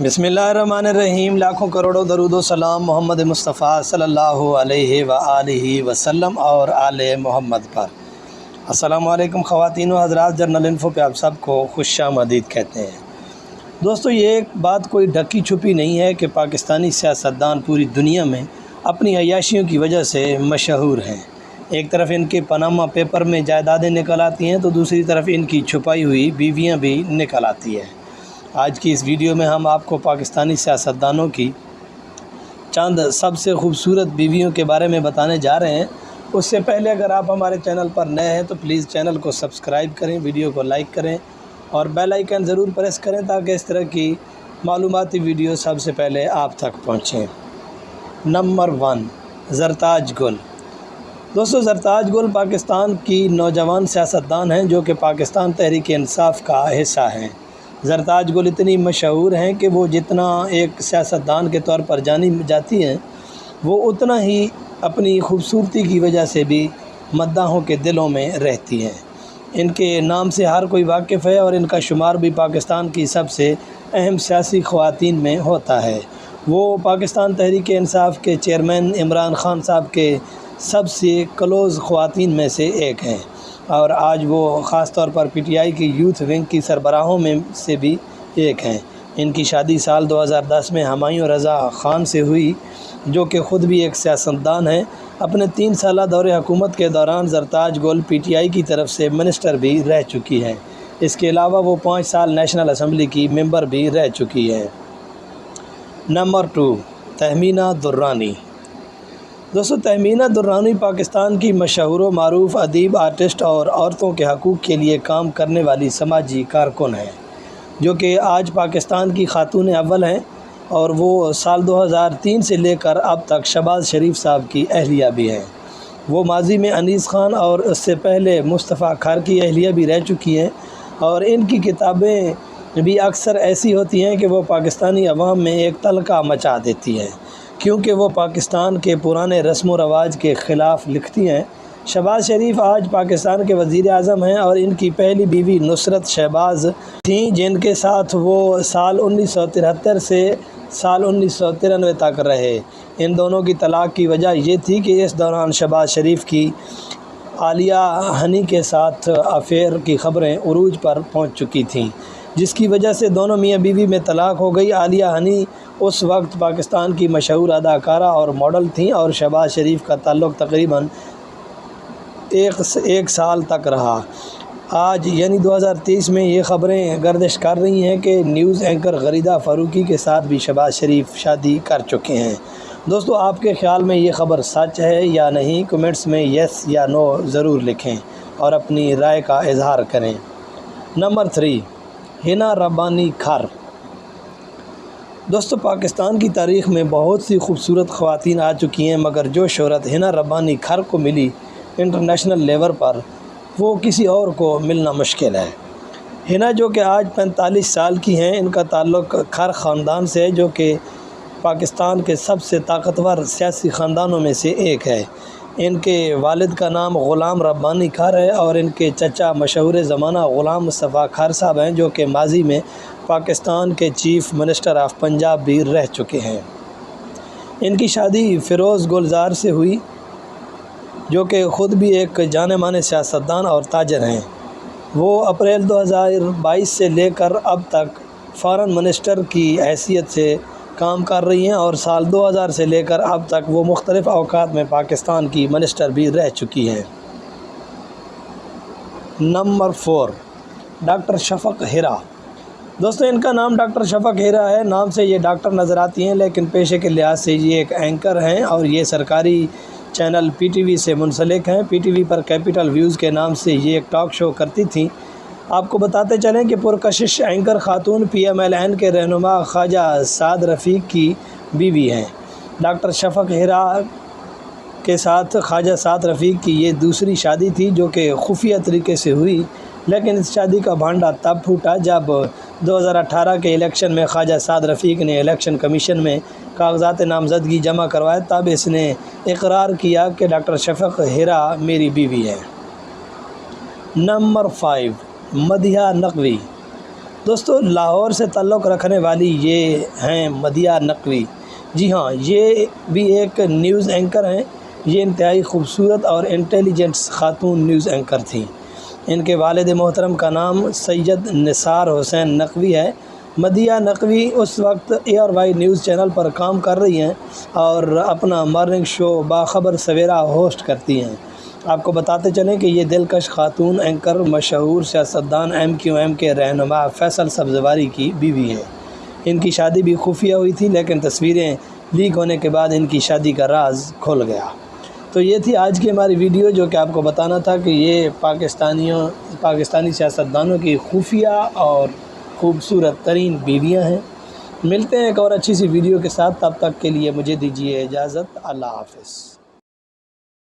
बिस्मिल्लाहिर्रहमानिर्रहीम। लाखों करोड़ों दरूद व सलाम मोहम्मद मुस्तफ़ा सल्लल्लाहु अलैहि व आलिहि वसल्लम और आले मोहम्मद पर। अस्सलामु अलैकुम ख़वातीन व हज़रात, जर्नल इन्फो पे आप सबको खुशामदीद कहते हैं। दोस्तों, ये एक बात कोई ढकी छुपी नहीं है कि पाकिस्तानी सियासतदान पूरी दुनिया में अपनी अय्याशियों की वजह से मशहूर हैं। एक तरफ इनके पनामा पेपर में जायदादें निकल आती हैं तो दूसरी तरफ इनकी छुपाई हुई बीवियां भी निकल आती हैं। आज की इस वीडियो में हम आपको पाकिस्तानी सियासतदानों की चंद सबसे खूबसूरत बीवियों के बारे में बताने जा रहे हैं। उससे पहले अगर आप हमारे चैनल पर नए हैं तो प्लीज़ चैनल को सब्सक्राइब करें, वीडियो को लाइक करें और बेल आइकन ज़रूर प्रेस करें ताकि इस तरह की मालूमाती वीडियो सबसे पहले आप तक पहुँचें। नंबर 1, ज़रताज गुल। दोस्तों, ज़रताज गुल पाकिस्तान की नौजवान सियासतदान हैं जो कि पाकिस्तान तहरीक इंसाफ का हिस्सा हैं। ज़रताज गुल इतनी मशहूर हैं कि वो जितना एक सियासतदान के तौर पर जानी जाती हैं, वो उतना ही अपनी खूबसूरती की वजह से भी मद्दाहों के दिलों में रहती हैं। इनके नाम से हर कोई वाकिफ़ है और इनका शुमार भी पाकिस्तान की सबसे अहम सियासी ख़वातीन में होता है। वो पाकिस्तान तहरीक इंसाफ के चेयरमैन इमरान ख़ान साहब के सबसे क्लोज़ ख़वातीन में से एक हैं और आज वो ख़ास तौर पर पीटीआई की यूथ विंग की सरबराहों में से भी एक हैं। इनकी शादी साल 2010 में हुमायूं रज़ा ख़ान से हुई, जो कि ख़ुद भी एक सियासतदान हैं। अपने 3 साला दौरे हुकूमत के दौरान ज़रताज गुल पीटीआई की तरफ से मिनिस्टर भी रह चुकी हैं। इसके अलावा वो 5 साल नेशनल असम्बली की मेंबर भी रह चुकी हैं। नंबर 2, तहमीना दुर्रानी। दोस्तों, तहमीना दुर्रानी पाकिस्तान की मशहूर व मारूफ अदीब, आर्टिस्ट और औरतों के हकूक़ के लिए काम करने वाली समाजी कारकुन हैं, जो कि आज पाकिस्तान की खातून अव्वल हैं और वो साल 2003 से लेकर अब तक शहबाज शरीफ साहब की अहलिया भी हैं। वो माजी में अनीस खान और उससे पहले मुस्तफ़ा खार की अहलिया भी रह चुकी हैं और इनकी किताबें भी अक्सर ऐसी होती हैं कि वो पाकिस्तानी अवाम में एक तलका मचा देती हैं, क्योंकि वो पाकिस्तान के पुराने रस्म व रवाज के ख़िलाफ़ लिखती हैं। शहबाज शरीफ आज पाकिस्तान के वज़ीर आज़म हैं और इनकी पहली बीवी नुसरत शहबाज थीं, जिनके साथ वो साल 1973 से साल 1993 तक रहे। इन दोनों की तलाक़ की वजह ये थी कि इस दौरान शहबाज शरीफ की आलिया हनी के साथ अफेयर की ख़बरें उरूज पर पहुँच चुकी थीं, जिसकी वजह से दोनों मियाँ बीवी में तलाक़ हो गई। आलिया हनी उस वक्त पाकिस्तान की मशहूर अदाकारा और मॉडल थीं और शहबाज शरीफ का ताल्लुक़ तकरीबन एक साल तक रहा। आज यानी 2023 में ये ख़बरें गर्दिश कर रही हैं कि न्यूज़ एंकर गरीदा फ़ारूकी के साथ भी शहबाज शरीफ शादी कर चुके हैं। दोस्तों, आपके ख़्याल में ये ख़बर सच है या नहीं? कमेंट्स में येस या नो ज़रूर लिखें और अपनी राय का इजहार करें। नंबर 3, हिना रब्बानी खार। दोस्तों, पाकिस्तान की तारीख़ में बहुत सी खूबसूरत ख़वातीन आ चुकी हैं, मगर जो शोहरत हिना रब्बानी खार को मिली इंटरनेशनल लेवल पर, वो किसी और को मिलना मुश्किल है। हिना, जो कि आज 45 साल की हैं, इनका ताल्लुक़ खार ख़ानदान से है, जो कि पाकिस्तान के सबसे ताकतवर सियासी ख़ानदानों में से एक है। इनके वालिद का नाम ग़ुलाम रब्बानी खार है और इनके चचा मशहूर ज़माना ग़ुलाम मुस्तफ़ा खार साहब हैं, जो कि माजी में पाकिस्तान के चीफ़ मिनिस्टर ऑफ पंजाब भी रह चुके हैं। इनकी शादी फ़िरोज़ गुलज़ार से हुई, जो कि ख़ुद भी एक जाने माने सियासतदान और ताजर हैं। वो अप्रैल 2022 से लेकर अब तक फ़ॉरेन मिनिस्टर की हैसियत से काम कर रही हैं और साल 2000 से लेकर अब तक वो मुख्तलिफ़ औक़ात में पाकिस्तान की मिनिस्टर भी रह चुकी हैं। नंबर 4, डॉक्टर शफ़क़ हिरा। दोस्तों, इनका नाम डॉक्टर शफ़क़ हिरा है। नाम से ये डॉक्टर नज़र आती हैं, लेकिन पेशे के लिहाज से ये एक एंकर हैं और ये सरकारी चैनल पीटीवी से मुंसलिक हैं। पीटीवी पर कैपिटल व्यूज़ के नाम से ये एक टॉक शो करती थीं। आपको बताते चलें कि पुरकशिश एंकर खातून PMLN के रहनुमा ख्वाजा साद रफ़ीक की बीवी हैं। डॉक्टर शफ़क़ हिरा के साथ ख्वाजा साद रफ़ीक की ये दूसरी शादी थी, जो कि खुफिया तरीके से हुई, लेकिन इस शादी का भांडा तब फूटा जब 2018 के इलेक्शन में ख्वाजा साद रफ़ीक ने इलेक्शन कमीशन में कागज़ात नामज़दगी जमा करवाए। तब इसने इकरार किया कि डॉक्टर शफ़क़ हिरा मेरी बीवी है। नंबर 5, मदिहा नकवी। دوستو لاہور سے تعلق رکھنے والی یہ ہیں مدیہ نقوی۔ جی ہاں، یہ بھی ایک نیوز اینکر ہیں۔ یہ انتہائی خوبصورت اور انٹیلیجنٹ خاتون نیوز اینکر تھیں۔ ان کے والد محترم کا نام سید نثار حسین نقوی ہے۔ مدیہ نقوی اس وقت ARY نیوز چینل پر کام کر رہی ہیں اور اپنا مارننگ شو باخبر سویرا ہوسٹ کرتی ہیں۔ آپ کو بتاتے چلیں کہ یہ دلکش خاتون اینکر مشہور سیاستدان MQM کے رہنما فیصل سبزواری کی بیوی ہیں۔ ان کی شادی بھی خفیہ ہوئی تھی، لیکن تصویریں لیک ہونے کے بعد ان کی شادی کا راز کھل گیا۔ تو یہ تھی آج کی ہماری ویڈیو، جو کہ آپ کو بتانا تھا کہ یہ پاکستانی سیاستدانوں کی خفیہ اور خوبصورت ترین بیویاں ہیں۔ ملتے ہیں ایک اور اچھی سی ویڈیو کے ساتھ، تب تک کے لیے مجھے دیجیے اجازت۔ اللہ حافظ۔